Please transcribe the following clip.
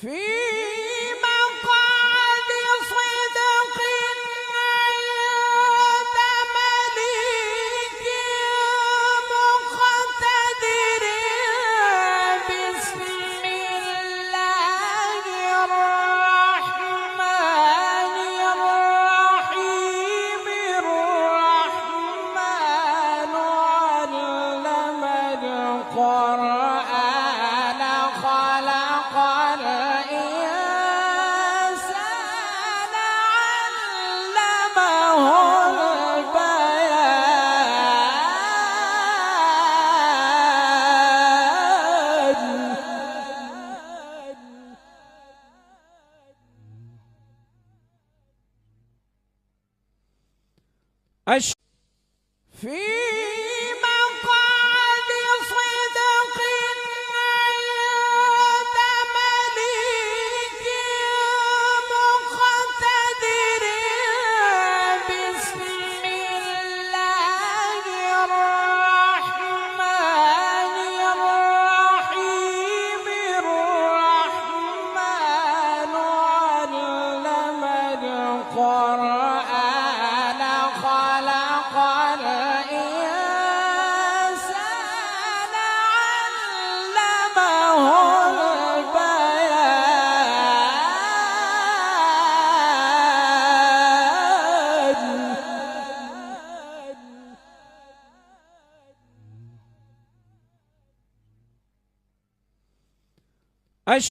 في مقعد صدق عند مليك مقتدر. بسم الله الرحمن الرحيم. الرحمن علم القرآن خلق الإنسان علمه البيان. في